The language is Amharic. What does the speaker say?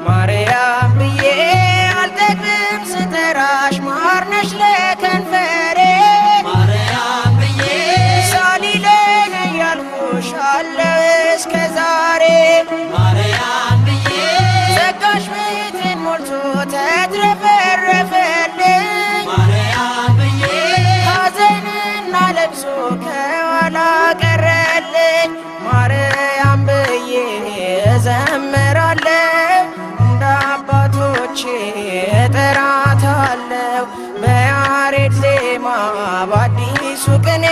ማርያም ብዬ አልጠግብም ስጠራሽ ማርነሽ ለከንፈሬ ማርያም ብዬ ሳሊለኝ እያልኩሽ አለው እስከ ዛሬ ማርያም ብዬ ጸጋሽ ቤቴን ሞልቶ ተትረፈረፈልኝ ማርያም ብዬ ሐዘንና ለቅሶ ከኋላ ቀረልኝ ማርያም ብዬ እዘምራለሁ እንደ አባቶቼ እጠራታለሁ በያሬድ ዜማ በአዲሱ ቅኔ